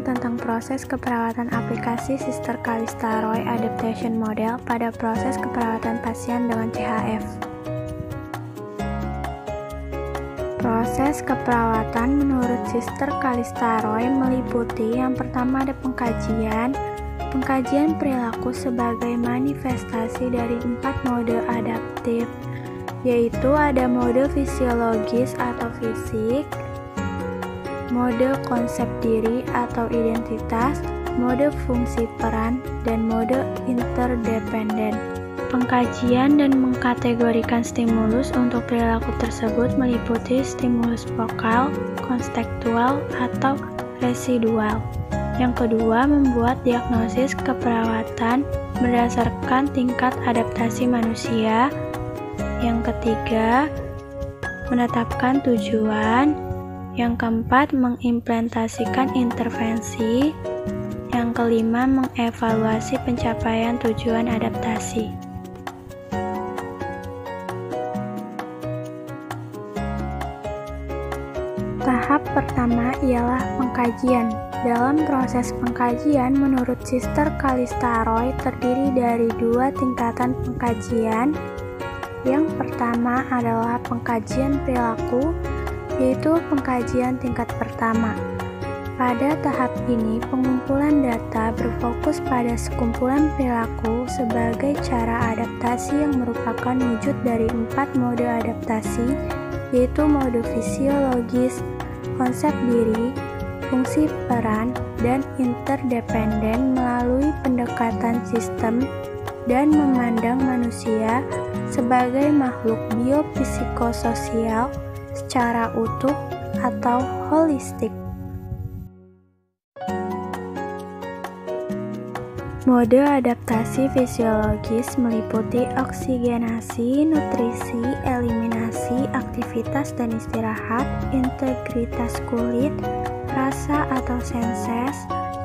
tentang proses keperawatan aplikasi Sister Calista Roy Adaptation Model pada proses keperawatan pasien dengan CHF. Proses keperawatan menurut Sister Calista Roy meliputi yang pertama ada pengkajian perilaku sebagai manifestasi dari 4 mode adaptif, yaitu ada mode fisiologis atau fisik, mode konsep diri atau identitas, mode fungsi peran, dan mode interdependen. Pengkajian dan mengkategorikan stimulus untuk perilaku tersebut meliputi stimulus vokal, konstekstual, atau residual. Yang kedua, membuat diagnosis keperawatan berdasarkan tingkat adaptasi manusia. Yang ketiga, menetapkan tujuan. Yang keempat, mengimplementasikan intervensi. Yang kelima, mengevaluasi pencapaian tujuan adaptasi. Tahap pertama ialah pengkajian. Dalam proses pengkajian, menurut Sister Calista Roy terdiri dari 2 tingkatan pengkajian. Yang pertama adalah pengkajian perilaku, yaitu pengkajian tingkat pertama. Pada tahap ini, pengumpulan data berfokus pada sekumpulan perilaku sebagai cara adaptasi yang merupakan wujud dari 4 mode adaptasi, yaitu mode fisiologis, konsep diri, fungsi peran, dan interdependen melalui pendekatan sistem dan memandang manusia sebagai makhluk biopsikososial secara utuh atau holistik. Mode adaptasi fisiologis meliputi oksigenasi, nutrisi, eliminasi, aktivitas dan istirahat, integritas kulit, rasa atau senses,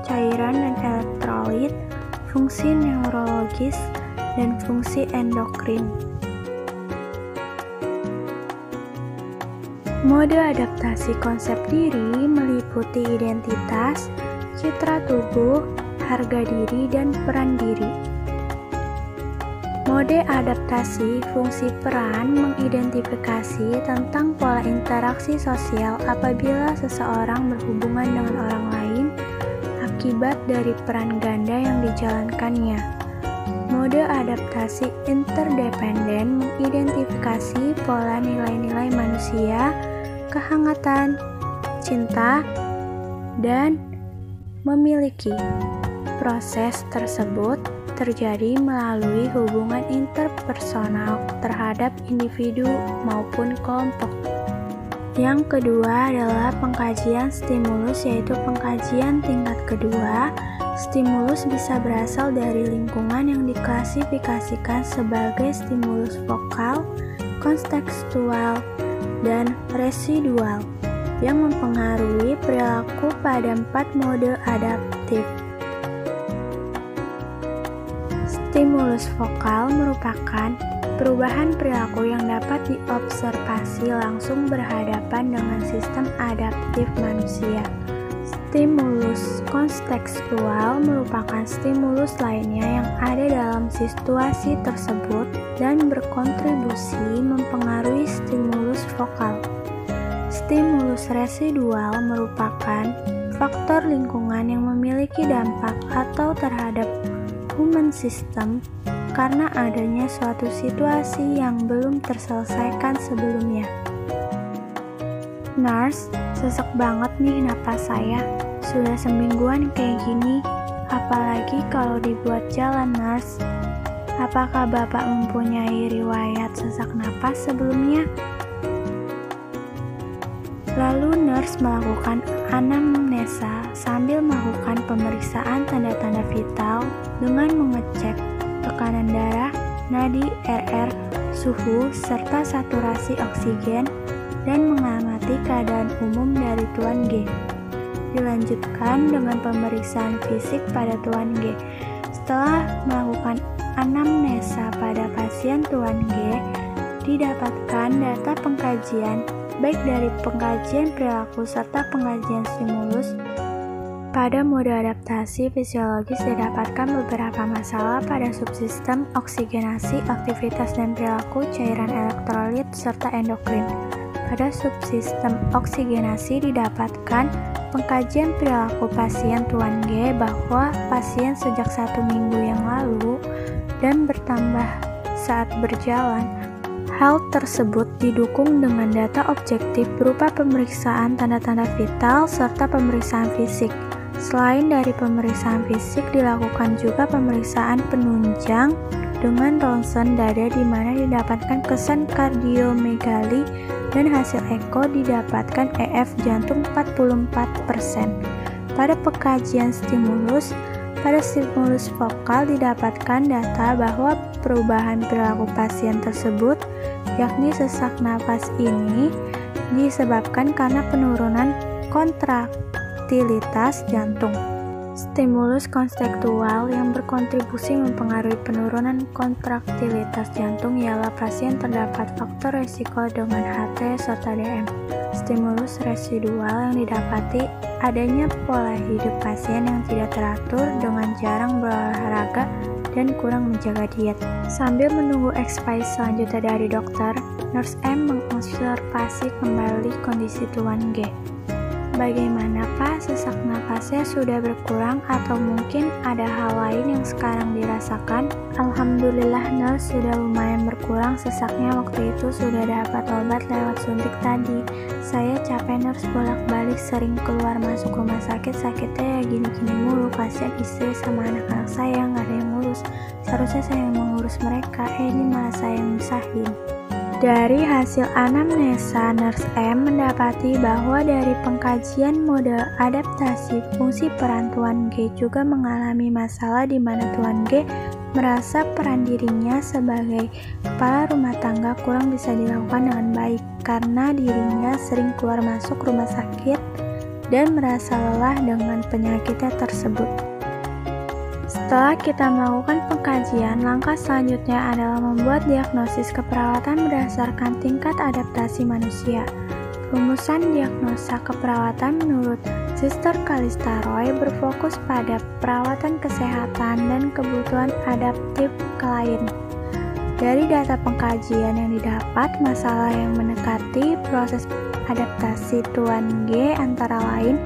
cairan dan elektrolit, fungsi neurologis, dan fungsi endokrin. Mode adaptasi konsep diri meliputi identitas, citra tubuh, harga diri, dan peran diri. Mode adaptasi fungsi peran mengidentifikasi tentang pola interaksi sosial apabila seseorang berhubungan dengan orang lain akibat dari peran ganda yang dijalankannya. Mode adaptasi interdependen mengidentifikasi pola nilai-nilai manusia, kehangatan, cinta, dan memiliki. Proses tersebut terjadi melalui hubungan interpersonal terhadap individu maupun kelompok. Yang kedua adalah pengkajian stimulus, yaitu pengkajian tingkat kedua. Stimulus bisa berasal dari lingkungan yang diklasifikasikan sebagai stimulus vokal, kontekstual, dan residual yang mempengaruhi perilaku pada 4 mode adaptif. Stimulus vokal merupakan perubahan perilaku yang dapat diobservasi langsung berhadapan dengan sistem adaptif manusia. Stimulus kontekstual merupakan stimulus lainnya yang ada dalam situasi tersebut dan berkontribusi mempengaruhi stimulus vokal. Stimulus residual merupakan faktor lingkungan yang memiliki dampak atau terhadap human system karena adanya suatu situasi yang belum terselesaikan sebelumnya. Nurse, sesek banget nih napas saya. Sudah semingguan kayak gini, apalagi kalau dibuat jalan, Nurse. Apakah Bapak mempunyai riwayat sesak napas sebelumnya? Lalu nurse melakukan anamnesa sambil melakukan pemeriksaan tanda-tanda vital dengan mengecek tekanan darah, nadi, RR, suhu, serta saturasi oksigen, dan mengamati keadaan umum dari Tuan G. Dilanjutkan dengan pemeriksaan fisik pada Tuan G. Setelah melakukan anamnesa pada pasien Tuan G, didapatkan data pengkajian baik dari pengkajian perilaku serta pengkajian stimulus Pada mode adaptasi fisiologis didapatkan beberapa masalah pada subsistem oksigenasi, aktivitas dan perilaku cairan elektrolit, serta endokrin. Pada subsistem oksigenasi didapatkan pengkajian perilaku pasien Tuan G bahwa pasien sejak 1 minggu yang lalu dan bertambah saat berjalan. Hal tersebut didukung dengan data objektif berupa pemeriksaan tanda-tanda vital serta pemeriksaan fisik. Selain dari pemeriksaan fisik, dilakukan juga pemeriksaan penunjang dengan ronsen dada di mana didapatkan kesan kardiomegali dan hasil eko didapatkan EF jantung 44%. Pada pengkajian stimulus, pada stimulus vokal didapatkan data bahwa perubahan perilaku pasien tersebut, yakni sesak napas ini, disebabkan karena penurunan kontraktilitas jantung. Stimulus konstektual yang berkontribusi mempengaruhi penurunan kontraktilitas jantung ialah pasien terdapat faktor resiko dengan HT serta DM. Stimulus residual yang didapati adanya pola hidup pasien yang tidak teratur dengan jarang berolahraga dan kurang menjaga diet. Sambil menunggu exercise selanjutnya dari dokter, Nurse M mengobservasi kembali kondisi Tuan G. Bagaimana Pak, sesak napasnya sudah berkurang atau mungkin ada hal lain yang sekarang dirasakan? Alhamdulillah Nurse, sudah lumayan berkurang sesaknya, waktu itu sudah dapat obat lewat suntik tadi. Saya capek Nurse, bolak-balik sering keluar masuk rumah sakit, sakitnya ya gini-gini mulu, kasihan istri sama anak-anak saya nggak ada yang ngurus. Seharusnya saya yang mengurus mereka, ini malah saya yang nyusahin. Dari hasil anamnesa, Nurse M mendapati bahwa dari pengkajian mode adaptasi fungsi peran Tuan G juga mengalami masalah di mana Tuan G merasa peran dirinya sebagai kepala rumah tangga kurang bisa dilakukan dengan baik karena dirinya sering keluar masuk rumah sakit dan merasa lelah dengan penyakitnya tersebut. Setelah kita melakukan pengkajian, langkah selanjutnya adalah membuat diagnosis keperawatan berdasarkan tingkat adaptasi manusia. Rumusan diagnosa keperawatan menurut Sister Calista Roy berfokus pada perawatan kesehatan dan kebutuhan adaptif klien. Dari data pengkajian yang didapat, masalah yang mendekati proses adaptasi Tuan G antara lain: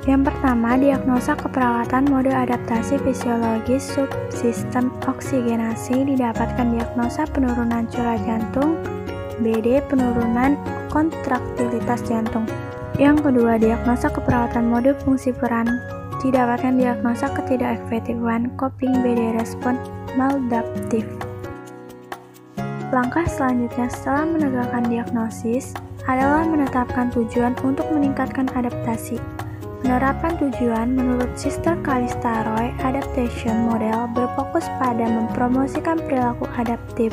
yang pertama, diagnosa keperawatan mode adaptasi fisiologis subsistem oksigenasi didapatkan diagnosa penurunan curah jantung, BD penurunan kontraktilitas jantung. Yang kedua, diagnosa keperawatan mode fungsi peran didapatkan diagnosa ketidakefektifan coping BD respon maladaptif. Langkah selanjutnya setelah menegakkan diagnosis adalah menetapkan tujuan untuk meningkatkan adaptasi. Penerapan tujuan menurut Sister Calista Roy Adaptation Model berfokus pada mempromosikan perilaku adaptif.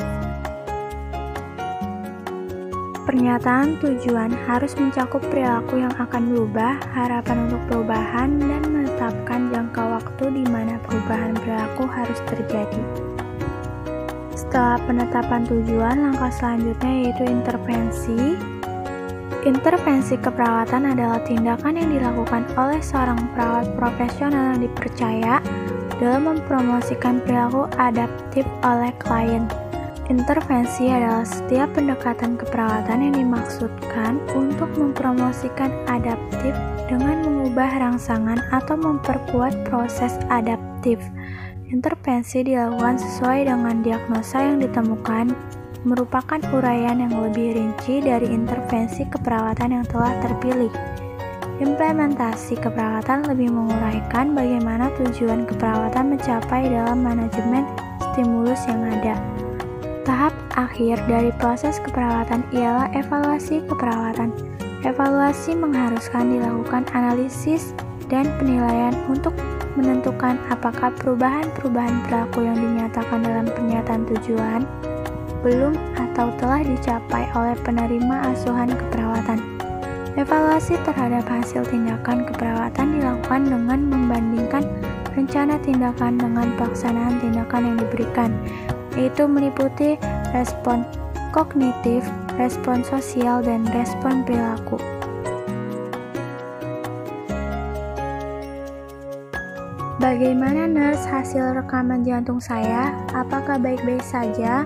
Pernyataan tujuan harus mencakup perilaku yang akan berubah, harapan untuk perubahan, dan menetapkan jangka waktu di mana perubahan perilaku harus terjadi. Setelah penetapan tujuan, langkah selanjutnya yaitu intervensi. Intervensi keperawatan adalah tindakan yang dilakukan oleh seorang perawat profesional yang dipercaya dalam mempromosikan perilaku adaptif oleh klien. Intervensi adalah setiap pendekatan keperawatan yang dimaksudkan untuk mempromosikan adaptif dengan mengubah rangsangan atau memperkuat proses adaptif. Intervensi dilakukan sesuai dengan diagnosa yang ditemukan, merupakan uraian yang lebih rinci dari intervensi keperawatan yang telah terpilih. Implementasi keperawatan lebih menguraikan bagaimana tujuan keperawatan mencapai dalam manajemen stimulus yang ada. Tahap akhir dari proses keperawatan ialah evaluasi keperawatan. Evaluasi mengharuskan dilakukan analisis dan penilaian untuk menentukan apakah perubahan-perubahan perilaku yang dinyatakan dalam pernyataan tujuan belum atau telah dicapai oleh penerima asuhan keperawatan. Evaluasi terhadap hasil tindakan keperawatan dilakukan dengan membandingkan rencana tindakan dengan pelaksanaan tindakan yang diberikan, yaitu meliputi respon kognitif, respon sosial, dan respon perilaku. Bagaimana nurse hasil rekaman jantung saya? Apakah baik-baik saja?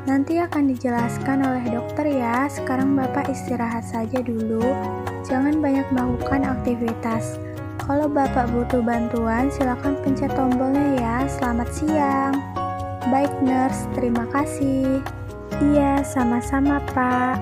Nanti akan dijelaskan oleh dokter ya. Sekarang Bapak istirahat saja dulu. Jangan banyak melakukan aktivitas. Kalau Bapak butuh bantuan, silakan pencet tombolnya ya. Selamat siang. Baik nurse, terima kasih. Iya, sama-sama Pak.